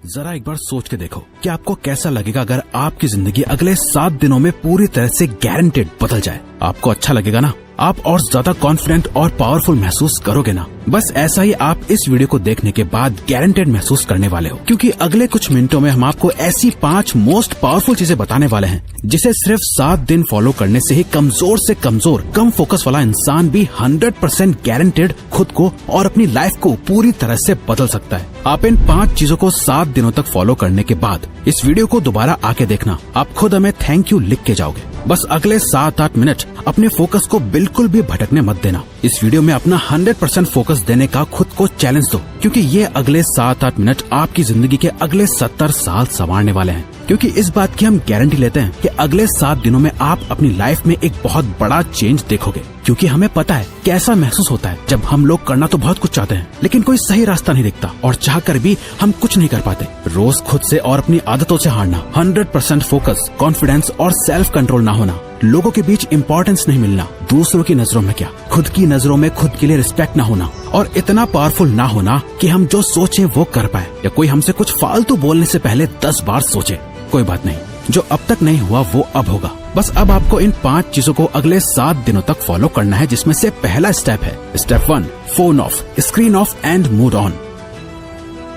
जरा एक बार सोच के देखो कि आपको कैसा लगेगा अगर आपकी जिंदगी अगले 7 दिनों में पूरी तरह से गारंटेड बदल जाए। आपको अच्छा लगेगा ना? आप और ज्यादा कॉन्फिडेंट और पावरफुल महसूस करोगे ना? बस ऐसा ही आप इस वीडियो को देखने के बाद गारंटेड महसूस करने वाले हो, क्योंकि अगले कुछ मिनटों में हम आपको ऐसी 5 मोस्ट पावरफुल चीजें बताने वाले हैं जिसे सिर्फ 7 दिन फॉलो करने से ही कमजोर से कमजोर कम फोकस वाला इंसान भी 100% गारंटेड खुद को और अपनी लाइफ को पूरी तरह से बदल सकता है। आप इन 5 चीजों को 7 दिनों तक फॉलो करने के बाद इस वीडियो को दोबारा आके देखना, आप खुद हमें थैंक यू लिख के जाओगे। बस अगले 7-8 मिनट अपने फोकस को बिल्कुल भी भटकने मत देना। इस वीडियो में अपना 100% फोकस देने का खुद को चैलेंज दो, क्योंकि ये अगले 7-8 मिनट आपकी जिंदगी के अगले 70 साल संवारने वाले हैं। क्योंकि इस बात की हम गारंटी लेते हैं कि अगले 7 दिनों में आप अपनी लाइफ में एक बहुत बड़ा चेंज देखोगे, क्योंकि हमें पता है कैसा महसूस होता है जब हम लोग करना तो बहुत कुछ चाहते हैं लेकिन कोई सही रास्ता नहीं दिखता और चाहकर भी हम कुछ नहीं कर पाते। रोज खुद से और अपनी आदतों से हारना, 100% फोकस, कॉन्फिडेंस और सेल्फ कंट्रोल ना होना, लोगों के बीच इम्पोर्टेंस नहीं मिलना, दूसरों की नजरों में क्या खुद की नजरों में खुद के लिए रिस्पेक्ट ना होना और इतना पावरफुल ना होना कि हम जो सोचे वो कर पाए या कोई हमसे कुछ फालतू बोलने से पहले 10 बार सोचे। कोई बात नहीं, जो अब तक नहीं हुआ वो अब होगा। बस अब आपको इन 5 चीजों को अगले 7 दिनों तक फॉलो करना है, जिसमें से पहला स्टेप है step 1, phone of, screen of and mood on.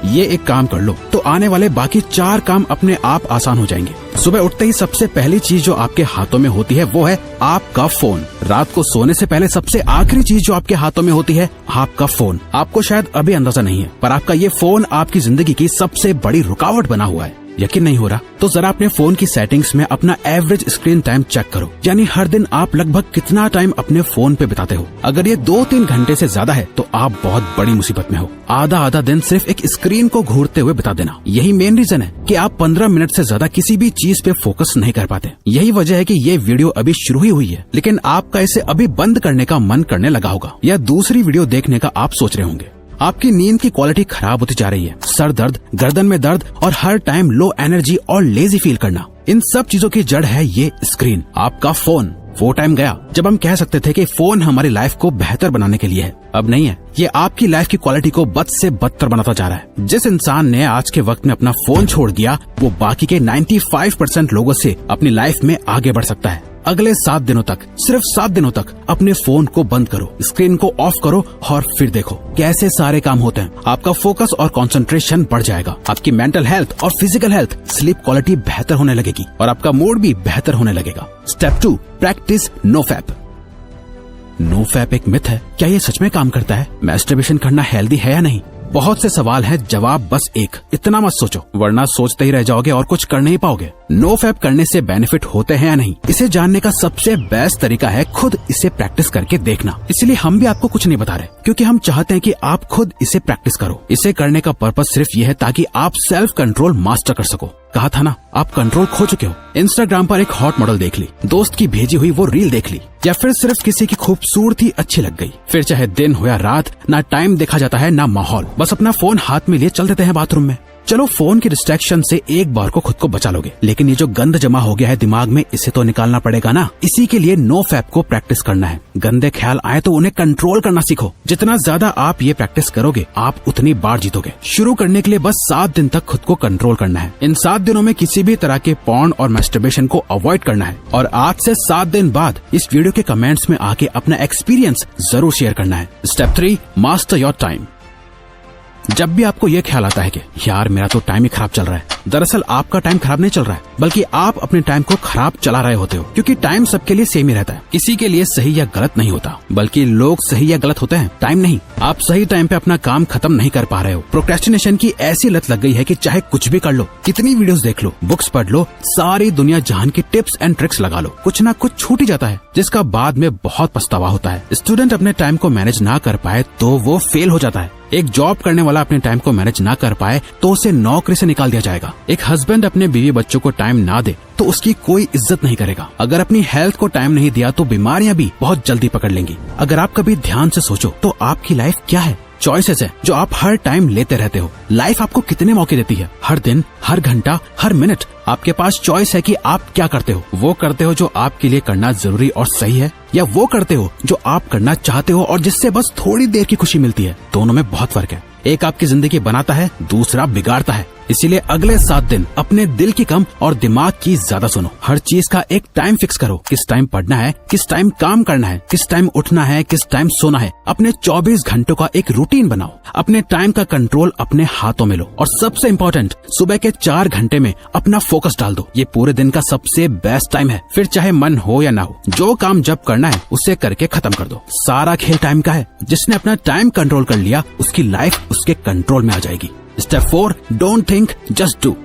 ये एक काम कर लो तो आने वाले बाकी 4 काम अपने आप आसान हो जाएंगे। सुबह उठते ही सबसे पहली चीज जो आपके हाथों में होती है वो है आपका फोन। रात को सोने से पहले सबसे आखिरी चीज जो आपके हाथों में होती है आपका फोन। आपको शायद अभी अंदाजा नहीं है, पर आपका ये फोन आपकी जिंदगी की सबसे बड़ी रुकावट बना हुआ है। यकीन नहीं हो रहा तो जरा अपने फोन की सेटिंग्स में अपना एवरेज स्क्रीन टाइम चेक करो, यानी हर दिन आप लगभग कितना टाइम अपने फोन पे बिताते हो। अगर ये 2-3 घंटे से ज्यादा है तो आप बहुत बड़ी मुसीबत में हो। आधा दिन सिर्फ एक स्क्रीन को घूरते हुए बिता देना, यही मेन रीजन है कि आप 15 मिनट से ज्यादा किसी भी चीज पे फोकस नहीं कर पाते। यही वजह है कि ये वीडियो अभी शुरू ही हुई है, लेकिन आपका इसे अभी बंद करने का मन करने लगा होगा या दूसरी वीडियो देखने का आप सोच रहे होंगे। आपकी नींद की क्वालिटी खराब होती जा रही है, सर दर्द, गर्दन में दर्द और हर टाइम लो एनर्जी और लेजी फील करना, इन सब चीजों की जड़ है ये स्क्रीन, आपका फोन। वो टाइम गया जब हम कह सकते थे कि फोन हमारी लाइफ को बेहतर बनाने के लिए है। अब नहीं है, ये आपकी लाइफ की क्वालिटी को बद से बदतर बनाता जा रहा है। जिस इंसान ने आज के वक्त में अपना फोन छोड़ दिया वो बाकी के 95% लोगों से अपनी लाइफ में आगे बढ़ सकता है। अगले 7 दिनों तक, सिर्फ 7 दिनों तक अपने फोन को बंद करो, स्क्रीन को ऑफ करो और फिर देखो कैसे सारे काम होते हैं। आपका फोकस और कंसंट्रेशन बढ़ जाएगा, आपकी मेंटल हेल्थ और फिजिकल हेल्थ, स्लीप क्वालिटी बेहतर होने लगेगी और आपका मूड भी बेहतर होने लगेगा। Step 2, practice NoFap. नोफैप एक मिथ है, क्या ये सच में काम करता है? मैस्टरबेशन करना हेल्दी है या नहीं? बहुत से सवाल है, जवाब बस एक, इतना मत सोचो वरना सोचते ही रह जाओगे और कुछ कर नहीं पाओगे। नोफैप करने से बेनिफिट होते हैं या नहीं, इसे जानने का सबसे बेस्ट तरीका है खुद इसे प्रैक्टिस करके देखना। इसलिए हम भी आपको कुछ नहीं बता रहे, क्योंकि हम चाहते हैं कि आप खुद इसे प्रैक्टिस करो। इसे करने का पर्पस सिर्फ ये है ताकि आप सेल्फ कंट्रोल मास्टर कर सको। कहा था ना, आप कंट्रोल खो चुके हो। इंस्टाग्राम पर एक हॉट मॉडल देख ली, दोस्त की भेजी हुई वो रील देख ली, या फिर सिर्फ किसी की खूबसूरती अच्छी लग गई, फिर चाहे दिन हो या रात, ना टाइम देखा जाता है ना माहौल, बस अपना फोन हाथ में लिए चल देते हैं बाथरूम में। चलो फोन की डिस्ट्रैक्शन से एक बार को खुद को बचा लोगे, लेकिन ये जो गंद जमा हो गया है दिमाग में, इसे तो निकालना पड़ेगा ना। इसी के लिए नोफैप को प्रैक्टिस करना है। गंदे ख्याल आए तो उन्हें कंट्रोल करना सीखो। जितना ज्यादा आप ये प्रैक्टिस करोगे आप उतनी बार जीतोगे। शुरू करने के लिए बस 7 दिन तक खुद को कंट्रोल करना है। इन 7 दिनों में किसी भी तरह के पॉर्न और मैस्टरबेशन को अवॉइड करना है और आज से 7 दिन बाद इस वीडियो के कमेंट्स में आके अपना एक्सपीरियंस जरूर शेयर करना है। Step 3, master your time. जब भी आपको ये ख्याल आता है कि यार मेरा तो टाइम ही खराब चल रहा है, दरअसल आपका टाइम खराब नहीं चल रहा है, बल्कि आप अपने टाइम को खराब चला रहे होते हो। क्योंकि टाइम सबके लिए सेम ही रहता है, किसी के लिए सही या गलत नहीं होता, बल्कि लोग सही या गलत होते हैं, टाइम नहीं। आप सही टाइम पे अपना काम खत्म नहीं कर पा रहे हो। प्रोक्रेस्टिनेशन की ऐसी लत लग गई है कि चाहे कुछ भी कर लो, कितनी वीडियोस देख लो, बुक्स पढ़ लो, सारी दुनिया जहान की टिप्स एंड ट्रिक्स लगा लो, कुछ ना कुछ छूट ही जाता है, जिसका बाद में बहुत पछतावा होता है। स्टूडेंट अपने टाइम को मैनेज ना कर पाए तो वो फेल हो जाता है। एक जॉब करने वाला अपने टाइम को मैनेज ना कर पाए तो उसे नौकरी से निकाल दिया जाएगा। एक हस्बैंड अपने बीवी बच्चों को टाइम ना दे तो उसकी कोई इज्जत नहीं करेगा। अगर अपनी हेल्थ को टाइम नहीं दिया तो बीमारियां भी बहुत जल्दी पकड़ लेंगी। अगर आप कभी ध्यान से सोचो तो आपकी लाइफ क्या है? चॉइसेस है जो आप हर टाइम लेते रहते हो। लाइफ आपको कितने मौके देती है? हर दिन, हर घंटा, हर मिनट आपके पास चॉइस है कि आप क्या करते हो। वो करते हो जो आपके लिए करना जरूरी और सही है, या वो करते हो जो आप करना चाहते हो और जिससे बस थोड़ी देर की खुशी मिलती है। दोनों में बहुत फर्क है। एक आपकी जिंदगी बनाता है, दूसरा बिगाड़ता है। इसीलिए अगले 7 दिन अपने दिल की कम और दिमाग की ज्यादा सुनो। हर चीज का एक टाइम फिक्स करो, किस टाइम पढ़ना है, किस टाइम काम करना है, किस टाइम उठना है, किस टाइम सोना है। अपने 24 घंटों का एक रूटीन बनाओ। अपने टाइम का कंट्रोल अपने हाथों में लो और सबसे इम्पोर्टेंट, सुबह के 4 घंटे में अपना फोकस डाल दो। ये पूरे दिन का सबसे बेस्ट टाइम है। फिर चाहे मन हो या ना हो, जो काम जब करना है उसे करके खत्म कर दो। सारा खेल टाइम का है। जिसने अपना टाइम कंट्रोल कर लिया, उसकी लाइफ उसके कंट्रोल में आ जाएगी। Step 4, don't think, just do.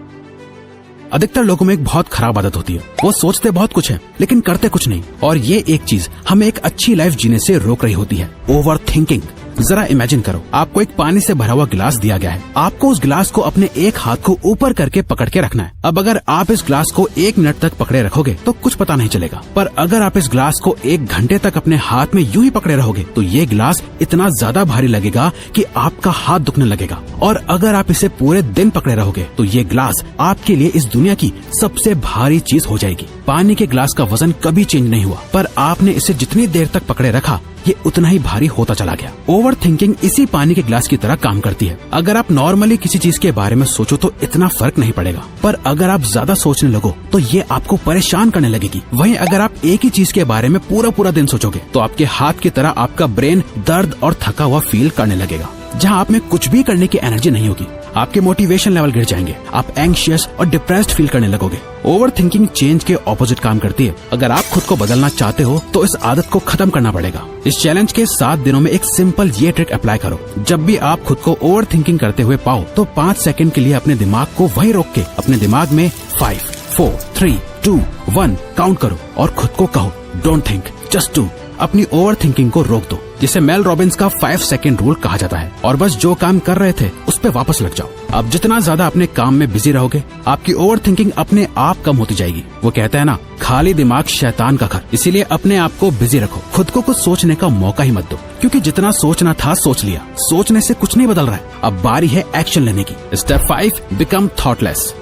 अधिकतर लोगों में एक बहुत खराब आदत होती है, वो सोचते बहुत कुछ है लेकिन करते कुछ नहीं, और ये एक चीज हमें एक अच्छी लाइफ जीने से रोक रही होती है, ओवर थिंकिंग। जरा इमेजिन करो, आपको एक पानी से भरा हुआ गिलास दिया गया है। आपको उस गिलास को अपने एक हाथ को ऊपर करके पकड़ के रखना है। अब अगर आप इस गिलास को 1 मिनट तक पकड़े रखोगे तो कुछ पता नहीं चलेगा, पर अगर आप इस गिलास को 1 घंटे तक अपने हाथ में यूं ही पकड़े रहोगे तो ये गिलास इतना ज्यादा भारी लगेगा कि आपका हाथ दुखने लगेगा। और अगर आप इसे पूरे दिन पकड़े रहोगे तो ये गिलास आपके लिए इस दुनिया की सबसे भारी चीज हो जाएगी। पानी के गिलास का वजन कभी चेंज नहीं हुआ, पर आपने इसे जितनी देर तक पकड़े रखा ये उतना ही भारी होता चला गया। ओवर थिंकिंग इसी पानी के गिलास की तरह काम करती है। अगर आप नॉर्मली किसी चीज के बारे में सोचो तो इतना फर्क नहीं पड़ेगा, पर अगर आप ज्यादा सोचने लगो तो ये आपको परेशान करने लगेगी। वहीं अगर आप एक ही चीज के बारे में पूरा दिन सोचोगे तो आपके हाथ की तरह आपका ब्रेन दर्द और थका हुआ फील करने लगेगा। जहाँ आप में कुछ भी करने की एनर्जी नहीं होगी, आपके मोटिवेशन लेवल गिर जाएंगे, आप एंग्शियस और डिप्रेस्ड फील करने लगोगे। ओवर थिंकिंग चेंज के ऑपोजिट काम करती है। अगर आप खुद को बदलना चाहते हो तो इस आदत को खत्म करना पड़ेगा। इस चैलेंज के 7 दिनों में एक सिंपल ये ट्रिक अप्लाई करो। जब भी आप खुद को ओवर थिंकिंग करते हुए पाओ तो 5 सेकंड के लिए अपने दिमाग को वहीं रोक के अपने दिमाग में 5, 4, 3, 2, 1 काउंट करो और खुद को कहो, डोंट थिंक, जस्ट डू। अपनी ओवर थिंकिंग को रोक दो, जिसे मेल रॉबिन्स का 5 सेकंड रूल कहा जाता है, और बस जो काम कर रहे थे उस पे वापस लग जाओ। अब जितना ज्यादा अपने काम में बिजी रहोगे, आपकी ओवर थिंकिंग अपने आप कम होती जाएगी। वो कहते हैं ना, खाली दिमाग शैतान का घर। इसीलिए अपने आप को बिजी रखो, खुद को कुछ सोचने का मौका ही मत दो, क्योंकि जितना सोचना था सोच लिया। सोचने से कुछ नहीं बदल रहा है, अब बारी है एक्शन लेने की। Step 5, become thoughtless.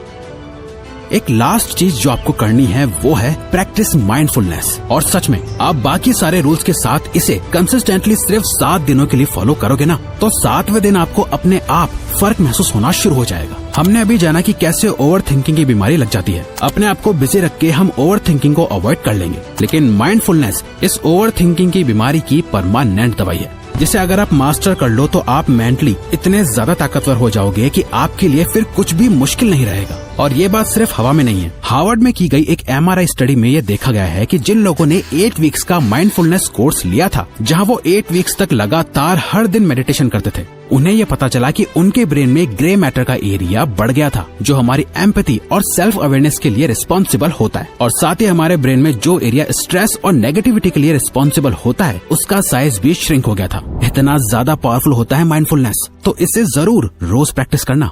एक लास्ट चीज जो आपको करनी है वो है प्रैक्टिस माइंडफुलनेस। और सच में आप बाकी सारे रूल्स के साथ इसे कंसिस्टेंटली सिर्फ 7 दिनों के लिए फॉलो करोगे ना, तो 7वें दिन आपको अपने आप फर्क महसूस होना शुरू हो जाएगा। हमने अभी जाना कि कैसे ओवर थिंकिंग की बीमारी लग जाती है। अपने आप को बिजी रख के हम ओवर थिंकिंग को अवॉइड कर लेंगे, लेकिन माइंडफुलनेस इस ओवर थिंकिंग की बीमारी की परमानेंट दवाई है, जिसे अगर आप मास्टर कर लो तो आप मेंटली इतने ज्यादा ताकतवर हो जाओगे कि आपके लिए फिर कुछ भी मुश्किल नहीं रहेगा। और ये बात सिर्फ हवा में नहीं है। हार्वर्ड में की गई एक MRI स्टडी में ये देखा गया है कि जिन लोगों ने 8 वीक्स का माइंडफुलनेस कोर्स लिया था, जहां वो 8 वीक्स तक लगातार हर दिन मेडिटेशन करते थे, उन्हें ये पता चला कि उनके ब्रेन में ग्रे मैटर का एरिया बढ़ गया था, जो हमारी एम्पैथी और सेल्फ अवेयरनेस के लिए रिस्पॉन्सिबल होता है। और साथ ही हमारे ब्रेन में जो एरिया स्ट्रेस और नेगेटिविटी के लिए रिस्पॉन्सिबल होता है, उसका साइज भी श्रिंक हो गया था। इतना ज्यादा पावरफुल होता है माइंडफुलनेस, तो इसे जरूर रोज प्रैक्टिस करना।